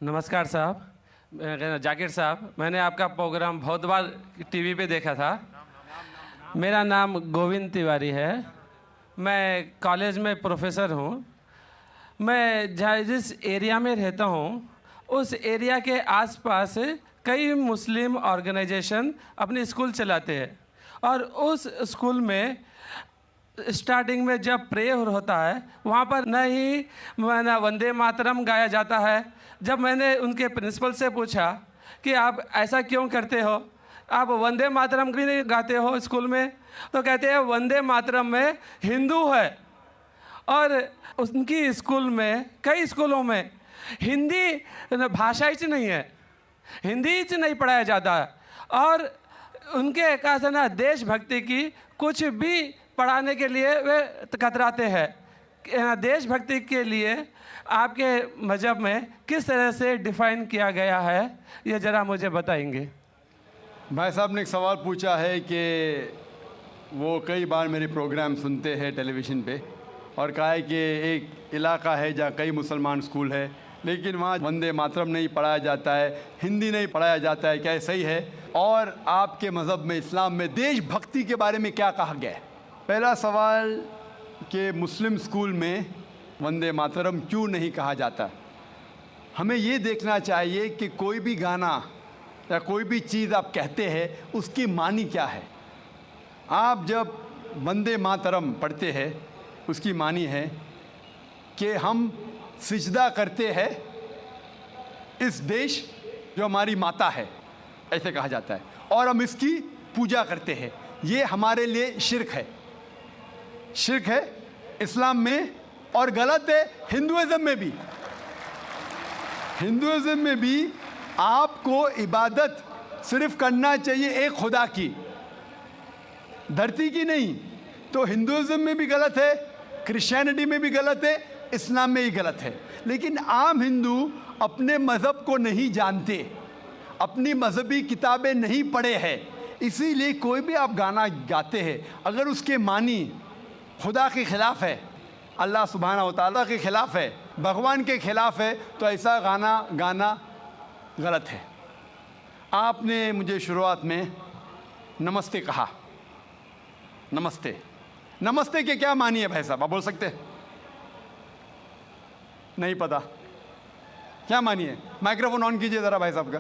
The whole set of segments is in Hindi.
नमस्कार साहब, जाकिर साहब, मैंने आपका प्रोग्राम बहुत बार टीवी पे देखा था। मेरा नाम गोविंद तिवारी है। मैं कॉलेज में प्रोफेसर हूँ। मैं जिस एरिया में रहता हूँ उस एरिया के आसपास कई मुस्लिम ऑर्गेनाइजेशन अपनी स्कूल चलाते हैं और उस स्कूल में स्टार्टिंग में जब प्रेयर होता है वहाँ पर न ही वंदे मातरम गाया जाता है। जब मैंने उनके प्रिंसिपल से पूछा कि आप ऐसा क्यों करते हो, आप वंदे मातरम भी नहीं गाते हो स्कूल में, तो कहते हैं वंदे मातरम में हिंदू है। और उनकी स्कूल में, कई स्कूलों में हिंदी भाषा ही नहीं है, हिंदी ही नहीं पढ़ाया जाता है। और उनके कहा ना देशभक्ति की कुछ भी पढ़ाने के लिए वे कतराते हैं। देशभक्ति के लिए आपके मजहब में किस तरह से डिफाइन किया गया है, ये ज़रा मुझे बताएंगे। भाई साहब ने एक सवाल पूछा है कि वो कई बार मेरे प्रोग्राम सुनते हैं टेलीविज़न पे और कहा है कि एक इलाका है जहाँ कई मुसलमान स्कूल है लेकिन वहाँ वंदे मातरम नहीं पढ़ाया जाता है, हिंदी नहीं पढ़ाया जाता है, क्या सही है? और आपके मज़हब में, इस्लाम में देशभक्ति के बारे में क्या कहा गया है? पहला सवाल कि मुस्लिम स्कूल में वंदे मातरम क्यों नहीं कहा जाता। हमें ये देखना चाहिए कि कोई भी गाना या कोई भी चीज़ आप कहते हैं उसकी मानी क्या है। आप जब वंदे मातरम पढ़ते हैं उसकी मानी है कि हम सिजदा करते हैं इस देश जो हमारी माता है, ऐसे कहा जाता है, और हम इसकी पूजा करते हैं। ये हमारे लिए शिर्क है, शिर्क है इस्लाम में और गलत है हिंदुइज्म में भी। हिंदुइज्म में भी आपको इबादत सिर्फ करना चाहिए एक खुदा की, धरती की नहीं। तो हिंदुइज्म में भी गलत है, क्रिश्चियनिटी में भी गलत है, इस्लाम में ही गलत है। लेकिन आम हिंदू अपने मज़हब को नहीं जानते, अपनी मजहबी किताबें नहीं पढ़े हैं, इसीलिए कोई भी आप गाना गाते हैं अगर उसके मानी खुदा के ख़िलाफ़ है, अल्लाह सुब्हानहू व तआला के ख़िलाफ़ है, भगवान के ख़िलाफ़ है, तो ऐसा गाना गाना गलत है। आपने मुझे शुरुआत में नमस्ते कहा। नमस्ते, नमस्ते के क्या मानी है भाई साहब, आप बोल सकते हैं? नहीं पता क्या मानी है? माइक्रोफोन ऑन कीजिए ज़रा भाई साहब का।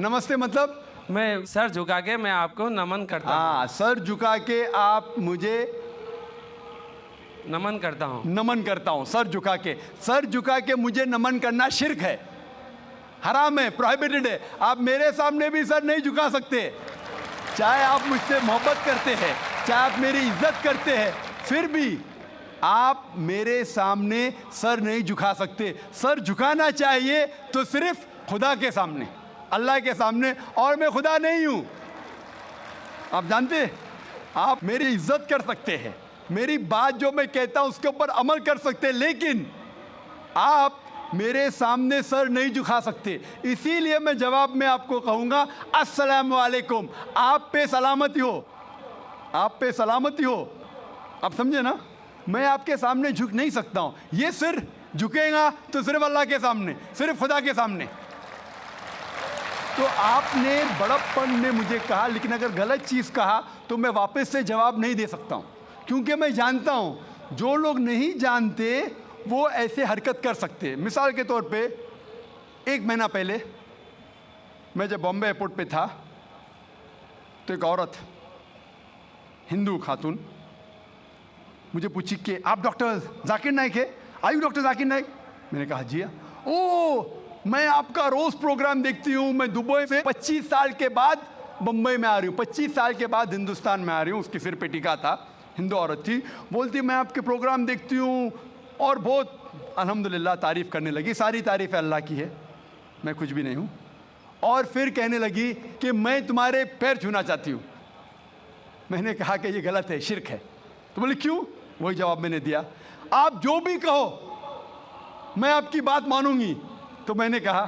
नमस्ते मतलब मैं सर झुका के मैं आपको नमन करता हूँ। हाँ, सर झुका के आप मुझे नमन करता हूँ। नमन करता हूँ, सर झुका के। सर झुका के मुझे नमन करना शिर्क है, हराम है, प्रोहिबिटेड है। आप मेरे सामने भी सर नहीं झुका सकते, चाहे आप मुझसे मोहब्बत करते हैं, चाहे आप मेरी इज्जत करते हैं, फिर भी आप मेरे सामने सर नहीं झुका सकते। सर झुकाना चाहिए तो सिर्फ खुदा के सामने, अल्लाह के सामने, और मैं खुदा नहीं हूँ। आप जानते, आप मेरी इज्जत कर सकते हैं, मेरी बात जो मैं कहता हूँ उसके ऊपर अमल कर सकते हैं, लेकिन आप मेरे सामने सर नहीं झुका सकते। इसीलिए मैं जवाब में आपको कहूँगा अस्सलामु अलैकुम, आप पे सलामती हो, आप पे सलामती हो। आप समझे ना? मैं आपके सामने झुक नहीं सकता हूँ। ये सिर झुकेगा तो सिर्फ अल्लाह के सामने, सिर्फ खुदा के सामने। तो आपने बड़प्पन में मुझे कहा, लेकिन अगर गलत चीज़ कहा तो मैं वापस से जवाब नहीं दे सकता हूँ, क्योंकि मैं जानता हूँ जो लोग नहीं जानते वो ऐसे हरकत कर सकते हैं। मिसाल के तौर पे, एक महीना पहले मैं जब बॉम्बे एयरपोर्ट पे था तो एक औरत, हिंदू खातून, मुझे पूछी कि आप डॉक्टर जाकिर नाइक है? Are you doctor Zakir Naik? मैंने कहा जी हाँ। ओ, मैं आपका रोज़ प्रोग्राम देखती हूँ, मैं दुबई से 25 साल के बाद बम्बई में आ रही हूँ, 25 साल के बाद हिंदुस्तान में आ रही हूँ। उसकी सिर पे टीका था, हिंदू औरत थी, बोलती मैं आपके प्रोग्राम देखती हूँ और बहुत अल्हम्दुलिल्लाह तारीफ़ करने लगी। सारी तारीफ़ अल्लाह की है, मैं कुछ भी नहीं हूँ। और फिर कहने लगी कि मैं तुम्हारे पैर छूना चाहती हूँ। मैंने कहा कि ये गलत है, शिर्क है। तो बोले क्यों? वही जवाब मैंने दिया, आप जो भी कहो मैं आपकी बात मानूंगी। तो मैंने कहा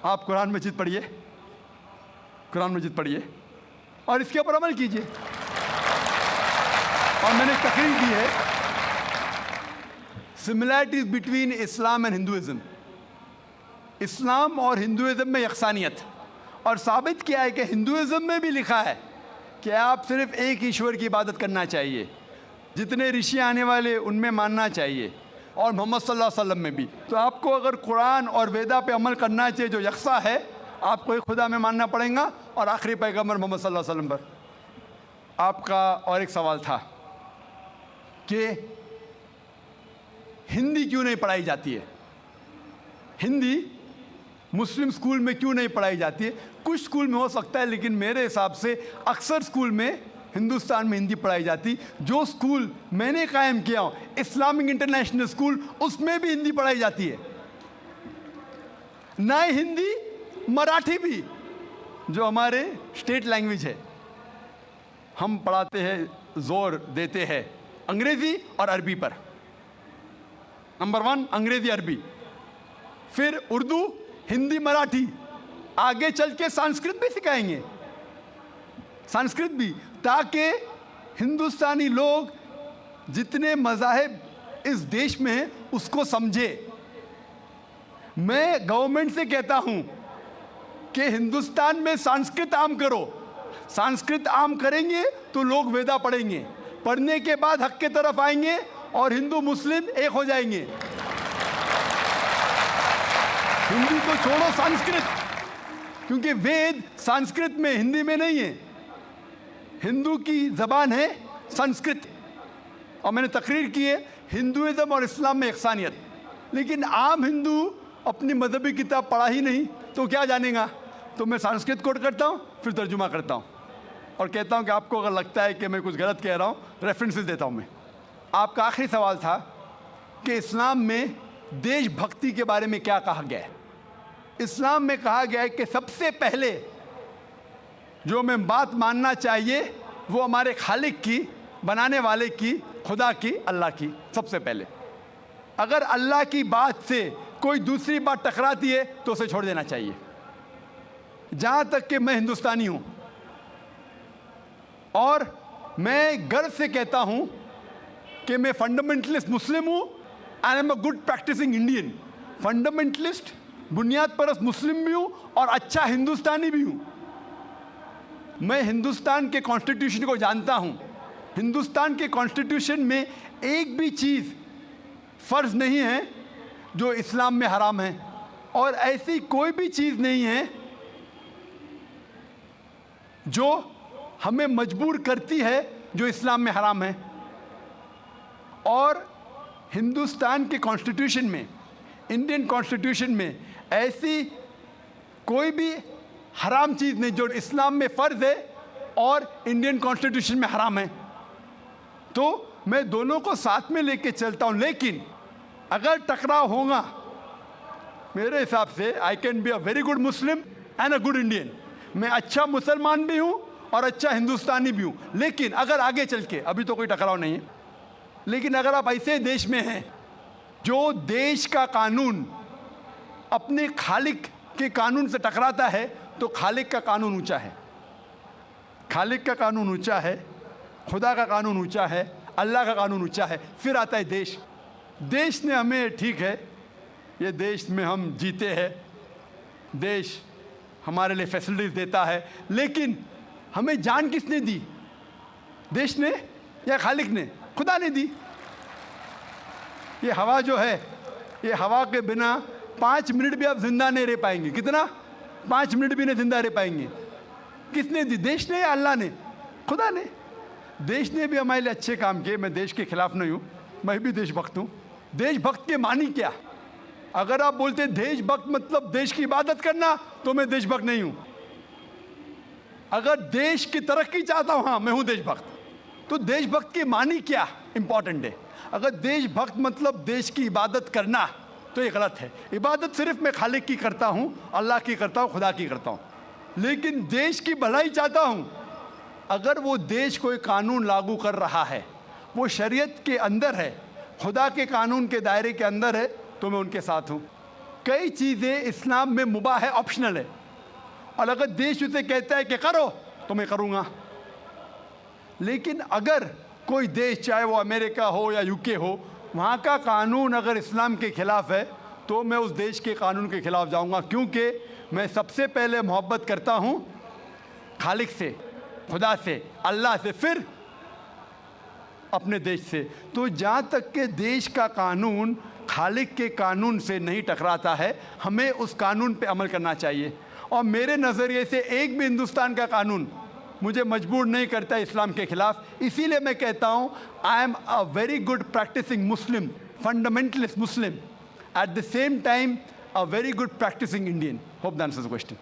आप कुरान मजीद पढ़िए, कुरान मजीद पढ़िए और इसके ऊपर अमल कीजिए। और मैंने तकरीर की है similarities between Islam and Hinduism. इस्लाम और हिंदुइज्म में यकसानियत, और साबित किया है कि हिंदुइज्म में भी लिखा है कि आप सिर्फ एक ईश्वर की इबादत करना चाहिए, जितने ऋषि आने वाले उनमें मानना चाहिए, और मोहम्मद सल्लल्लाहु अलैहि वसल्लम में भी। तो आपको अगर कुरान और वेदा पे अमल करना चाहिए जो यकसा है, आपको एक खुदा में मानना पड़ेगा और आखिरी पैगंबर मोहम्मद सल्लल्लाहु अलैहि वसल्लम पर। आपका और एक सवाल था कि हिंदी क्यों नहीं पढ़ाई जाती है, हिंदी मुस्लिम स्कूल में क्यों नहीं पढ़ाई जाती है। कुछ स्कूल में हो सकता है, लेकिन मेरे हिसाब से अक्सर स्कूल में हिंदुस्तान में हिंदी पढ़ाई जाती। जो स्कूल मैंने कायम किया हूँ, इस्लामिक इंटरनेशनल स्कूल, उसमें भी हिंदी पढ़ाई जाती है। ना हिंदी, मराठी भी, जो हमारे स्टेट लैंग्वेज है, हम पढ़ाते हैं, जोर देते हैं अंग्रेज़ी और अरबी पर। नंबर 1 अंग्रेज़ी अरबी, फिर उर्दू, हिंदी, मराठी, आगे चल के संस्कृत भी सिखाएंगे, संस्कृत भी, ताकि हिंदुस्तानी लोग जितने मज़ाहिब इस देश में हैं उसको समझे। मैं गवर्नमेंट से कहता हूं कि हिंदुस्तान में संस्कृत आम करो। संस्कृत आम करेंगे तो लोग वेदा पढ़ेंगे, पढ़ने के बाद हक के तरफ आएंगे और हिंदू मुस्लिम एक हो जाएंगे। हिंदी तो छोड़ो, संस्कृत, क्योंकि वेद संस्कृत में, हिंदी में नहीं है। हिंदू की ज़बान है संस्कृत, और मैंने तकरीर की है हिंदुइज्म और इस्लाम में यकसानियत। लेकिन आम हिंदू अपनी मजहबी किताब पढ़ा ही नहीं तो क्या जानेगा। तो मैं संस्कृत कोट करता हूँ, फिर तर्जुमा करता हूँ और कहता हूँ कि आपको अगर लगता है कि मैं कुछ गलत कह रहा हूँ, रेफरेंसेस देता हूँ मैं। आपका आखिरी सवाल था कि इस्लाम में देशभक्ति के बारे में क्या कहा गया है। इस्लाम में कहा गया है कि सबसे पहले जो हमें बात मानना चाहिए वो हमारे खालिक की, बनाने वाले की, खुदा की, अल्लाह की, सबसे पहले। अगर अल्लाह की बात से कोई दूसरी बात टकराती है तो उसे छोड़ देना चाहिए। जहाँ तक कि मैं हिंदुस्तानी हूँ और मैं गर्व से कहता हूँ कि मैं फंडामेंटलिस्ट मुस्लिम हूँ, I am a good practicing Indian. Fundamentalist, बुनियाद परस्त मुस्लिम भी हूँ और अच्छा हिंदुस्तानी भी हूँ। मैं हिंदुस्तान के कॉन्स्टिट्यूशन को जानता हूँ। हिंदुस्तान के कॉन्स्टिट्यूशन में एक भी चीज़ फ़र्ज़ नहीं है जो इस्लाम में हराम है, और ऐसी कोई भी चीज़ नहीं है जो हमें मजबूर करती है जो इस्लाम में हराम है। और हिंदुस्तान के कॉन्स्टिट्यूशन में, इंडियन कॉन्स्टिट्यूशन में ऐसी कोई भी हराम चीज़ नहीं जो इस्लाम में फ़र्ज़ है और इंडियन कॉन्स्टिट्यूशन में हराम है। तो मैं दोनों को साथ में लेके चलता हूँ। लेकिन अगर टकराव होगा, मेरे हिसाब से I can be a very good Muslim and a good Indian. मैं अच्छा मुसलमान भी हूँ और अच्छा हिंदुस्तानी भी हूँ। लेकिन अगर आगे चल के, अभी तो कोई टकराव नहीं है, लेकिन अगर आप ऐसे देश में हैं जो देश का कानून अपने खालिक के कानून से टकराता है, तो खालिक का कानून ऊंचा है, खालिक का कानून ऊंचा है, खुदा का कानून ऊंचा है, अल्लाह का कानून ऊंचा है। फिर आता है देश। देश ने हमें, ठीक है, ये देश में हम जीते हैं, देश हमारे लिए फैसिलिटीज़ देता है, लेकिन हमें जान किसने दी? देश ने या खालिक ने? खुदा ने दी। ये हवा जो है, ये हवा के बिना 5 मिनट भी आप जिंदा नहीं रह पाएंगे। कितना? 5 मिनट भी नहीं जिंदा रह पाएंगे। किसने दी? देश ने या अल्लाह ने? खुदा ने। देश ने भी हमारे लिए अच्छे काम किए। मैं देश के खिलाफ नहीं हूँ, मैं भी देशभक्त हूँ। देशभक्त के मानी क्या? अगर आप बोलते देशभक्त मतलब देश की इबादत करना, तो मैं देशभक्त नहीं हूँ। अगर देश की तरक्की चाहता हूँ, हाँ मैं हूँ देशभक्त। तो देशभक्त के मानी क्या इंपॉर्टेंट है। अगर देशभक्त मतलब देश की इबादत करना, तो ये गलत है। इबादत सिर्फ मैं खालिक की करता हूँ, अल्लाह की करता हूँ, खुदा की करता हूँ। लेकिन देश की भलाई चाहता हूँ। अगर वो देश कोई कानून लागू कर रहा है, वो शरीयत के अंदर है, खुदा के कानून के दायरे के अंदर है, तो मैं उनके साथ हूँ। कई चीज़ें इस्लाम में मुबाह है, ऑप्शनल है, और अगर देश उसे कहता है कि करो, तो मैं करूँगा। लेकिन अगर कोई देश, चाहे वो अमेरिका हो या यूके हो, वहाँ का कानून अगर इस्लाम के ख़िलाफ़ है, तो मैं उस देश के कानून के खिलाफ जाऊंगा, क्योंकि मैं सबसे पहले मोहब्बत करता हूं खालिक से, खुदा से, अल्लाह से, फिर अपने देश से। तो जहाँ तक के देश का कानून खालिक के कानून से नहीं टकराता है, हमें उस कानून पे अमल करना चाहिए। और मेरे नज़रिए से एक भी हिंदुस्तान का कानून मुझे मजबूर नहीं करता इस्लाम के खिलाफ। इसीलिए मैं कहता हूँ I am a very good practicing Muslim, fundamentalist Muslim, at the same time a very good practicing Indian. Hope that answers the question.